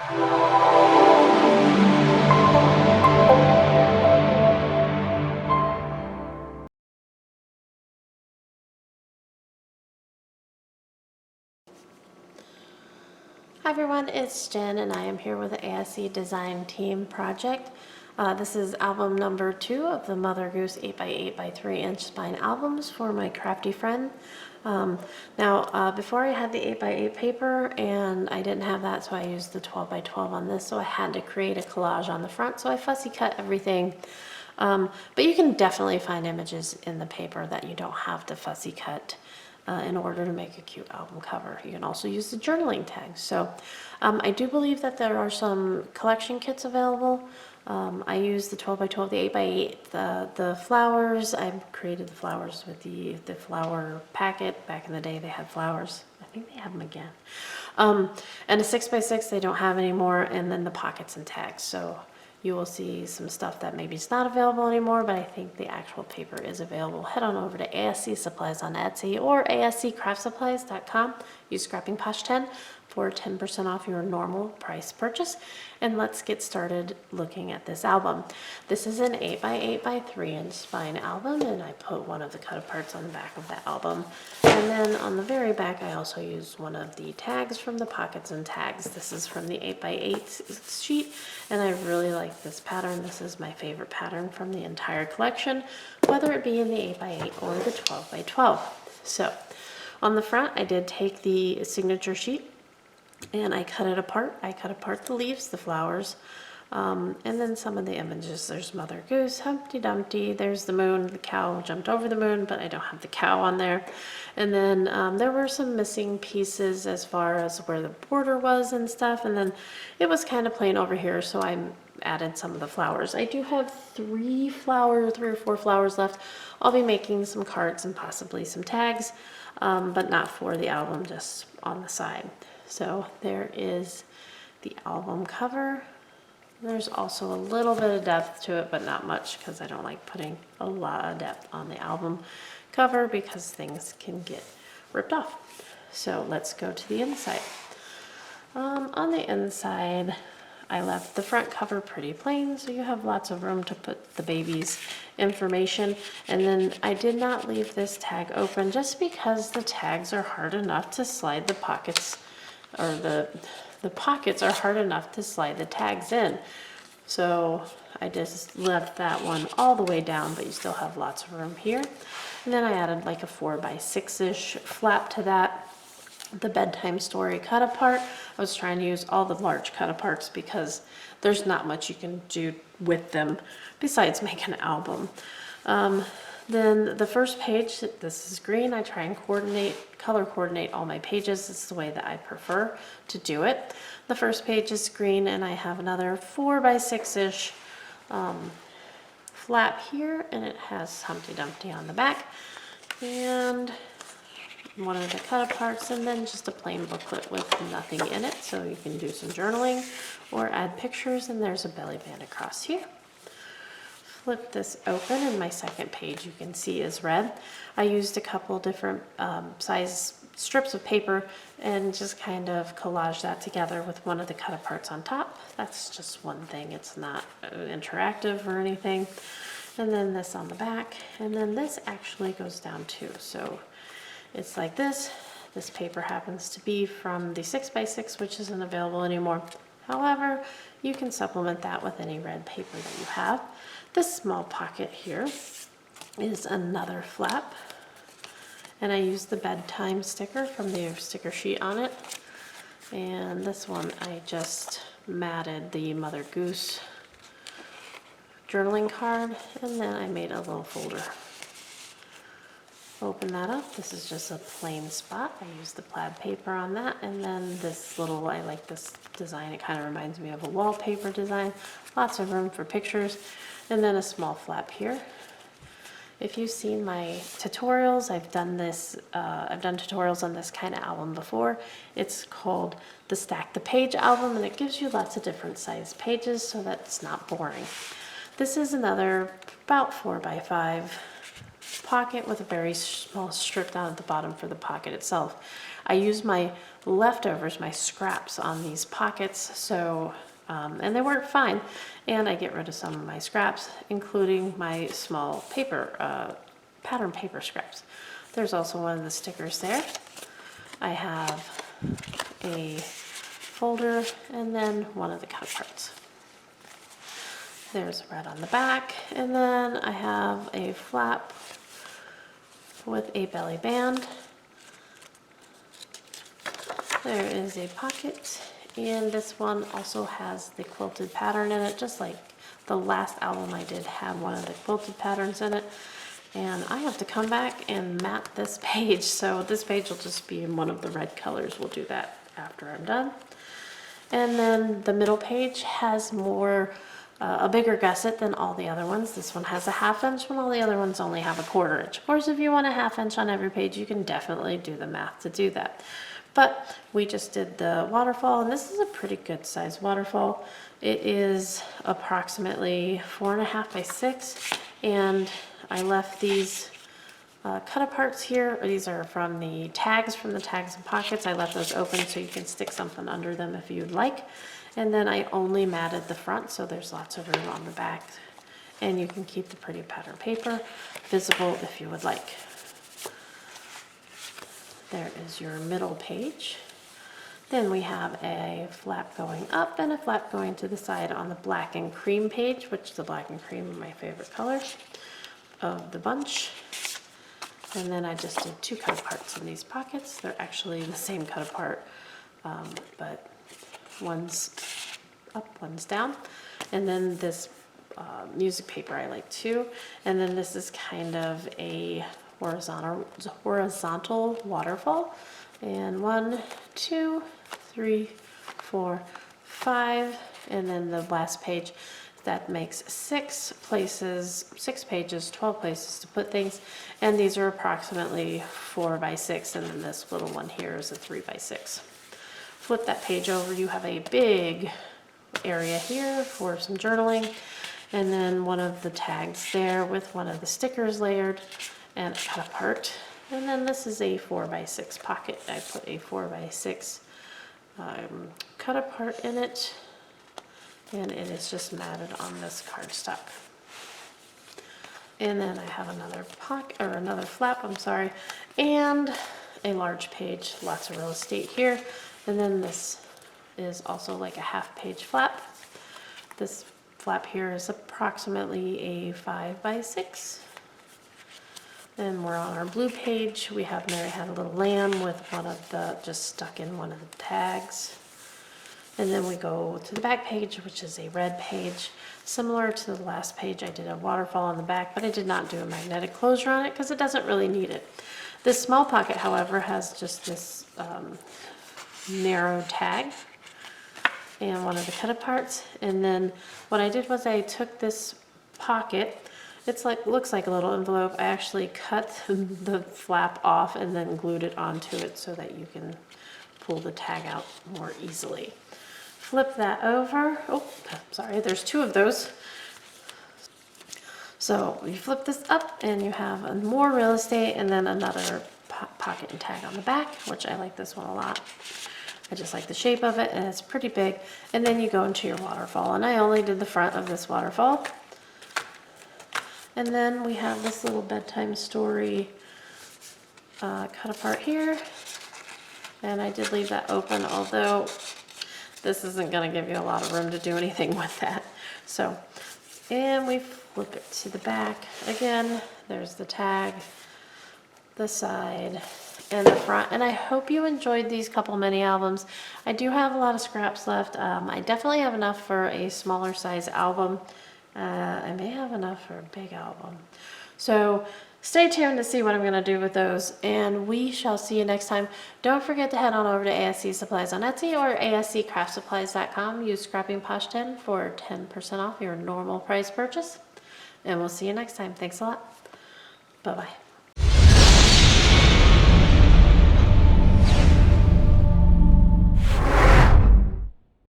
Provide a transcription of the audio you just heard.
Hi everyone, it's Jen and I am here with the ASC Design Team project. This is album number 2 of the Mother Goose 8x8 by 3-inch spine albums for my crafty friend. Before I had the 8x8 paper and I didn't have that, so I used the 12x12 on this, so I had to create a collage on the front, so I fussy cut everything. But you can definitely find images in the paper that you don't have to fussy cut in order to make a cute album cover. You can also use the journaling tags. So I do believe that there are some collection kits available. I use the 12x12, the 8x8, the flowers. I created the flowers with the flower packet. Back in the day they had flowers. I think they have them again. And a 6x6 they don't have anymore, and then the pockets and tags. So you will see some stuff that maybe is not available anymore, but I think the actual paper is available. Head on over to ASC Supplies on Etsy or asccraftsupplies.com. Use Scrapping Posh 10 for 10% off your normal price purchase. And let's get started looking at this album. This is an 8x8 by 3-inch spine album, and I put one of the cut aparts on the back of that album. And then on the very back, I also used one of the tags from the pockets and tags. This is from the 8x8 sheet, and I really like this pattern. This is my favorite pattern from the entire collection, whether it be in the 8x8 or the 12x12. So on the front, I did take the signature sheet and I cut it apart. I cut apart the leaves, the flowers, and then some of the images. There's Mother Goose, Humpty Dumpty, there's the moon, the cow jumped over the moon, but I don't have the cow on there. And then there were some missing pieces as far as where the border was and stuff, and then it was kind of plain over here, so I added some of the flowers. I do have 3 or 4 flowers left. I'll be making some cards and possibly some tags, but not for the album, just on the side. So there is the album cover. There's also a little bit of depth to it, but not much, because I don't like putting a lot of depth on the album cover because things can get ripped off. So let's go to the inside. On the inside, I left the front cover pretty plain, so you have lots of room to put the baby's information. And then I did not leave this tag open just because the tags are hard enough to slide the pockets, or the pockets are hard enough to slide the tags in. So I just left that one all the way down, but you still have lots of room here. And then I added like a 4x6-ish flap to that. The bedtime story cut apart, I was trying to use all the large cut aparts because there's not much you can do with them besides make an album. Then the first page, this is green. I try and color coordinate all my pages. This is the way that I prefer to do it. The first page is green, and I have another 4x6-ish flap here, and it has Humpty Dumpty on the back, and one of the cut aparts, and then just a plain booklet with nothing in it, so you can do some journaling or add pictures. And there's a belly band across here. Flip this open, and my second page you can see is red. I used a couple different size strips of paper and just kind of collage that together with one of the cut aparts on top. That's just one thing, it's not interactive or anything. And then this on the back, and then this actually goes down too. So it's like this. This paper happens to be from the 6x6, which isn't available anymore. However, you can supplement that with any red paper that you have. This small pocket here is another flap, and I used the bedtime sticker from the sticker sheet on it. And this one I just matted the Mother Goose journaling card, and then I made a little folder. Open that up. This is just a plain spot. I used the plaid paper on that, and then this little, I like this design. It kind of reminds me of a wallpaper design. Lots of room for pictures, and then a small flap here. If you've seen my tutorials, I've done tutorials on this kind of album before. It's called the Stack the Page album, and it gives you lots of different size pages so that it's not boring. This is another about 4x5 pocket with a very small strip down at the bottom for the pocket itself. I use my leftovers, my scraps on these pockets. So, and they work fine. And I get rid of some of my scraps, including my small paper, pattern paper scraps. There's also one of the stickers there. I have a folder and then one of the cut parts. There's red on the back, and then I have a flap with a belly band. There is a pocket, and this one also has the quilted pattern in it, just like the last album I did have one of the quilted patterns in it. And I have to come back and mat this page, so this page will just be in one of the red colors. We'll do that after I'm done. And then the middle page has more, a bigger gusset than all the other ones. This one has a 1/2 inch when all the other ones only have a 1/4 inch. Of course, if you want a 1/2 inch on every page, you can definitely do the math to do that. But we just did the waterfall, and this is a pretty good size waterfall. It is approximately 4.5 by 6, and I left these cut aparts here. These are from the tags and pockets. I left those open so you can stick something under them if you'd like. And then I only matted the front, so there's lots of room on the back. And you can keep the pretty pattern paper visible if you would like. There is your middle page. Then we have a flap going up and a flap going to the side on the black and cream page, which the black and cream are my favorite colors of the bunch. And then I just did 2 cut aparts in these pockets. They're actually the same cut apart, but one's up, one's down. And then this music paper I like too. And then this is kind of a horizontal waterfall. And 1, 2, 3, 4, 5. And then the last page, that makes 6 pages, 12 places to put things. And these are approximately 4 by 6. And then this little one here is a 3 by 6. Flip that page over, you have a big area here for some journaling. And then one of the tags there with one of the stickers layered and cut apart. And then this is a 4 by 6 pocket. I put a 4 by 6 cut apart in it. And it is just matted on this cardstock. And then I have another pocket, or another flap, I'm sorry, and a large page, lots of real estate here. And then this is also like a 1/2 page flap. This flap here is approximately a 5 by 6. And we're on our blue page. We have Mary Had a Little Lamb with one of the, just stuck in one of the tags. And then we go to the back page, which is a red page. Similar to the last page, I did a waterfall on the back, but I did not do a magnetic closure on it because it doesn't really need it. This small pocket, however, has just this narrow tag and one of the cut aparts. And then what I did was I took this pocket, it's like, looks like a little envelope. I actually cut the flap off and then glued it onto it so that you can pull the tag out more easily. Flip that over. Oh, sorry, there's 2 of those. So you flip this up and you have more real estate and then another pocket and tag on the back, which I like this one a lot. I just like the shape of it and it's pretty big. And then you go into your waterfall, and I only did the front of this waterfall. And then we have this little bedtime story cut apart here. And I did leave that open, although this isn't going to give you a lot of room to do anything with that. So, and we flip it to the back. Again, there's the tag, the side, and the front. And I hope you enjoyed these couple mini albums. I do have a lot of scraps left. I definitely have enough for a smaller size album. I may have enough for a big album. So stay tuned to see what I'm going to do with those, and we shall see you next time. Don't forget to head on over to ASC Supplies on Etsy or ASCCraftSupplies.com. Use ScrappingPosh10 for 10% off your normal price purchase, and we'll see you next time. Thanks a lot. Bye-bye.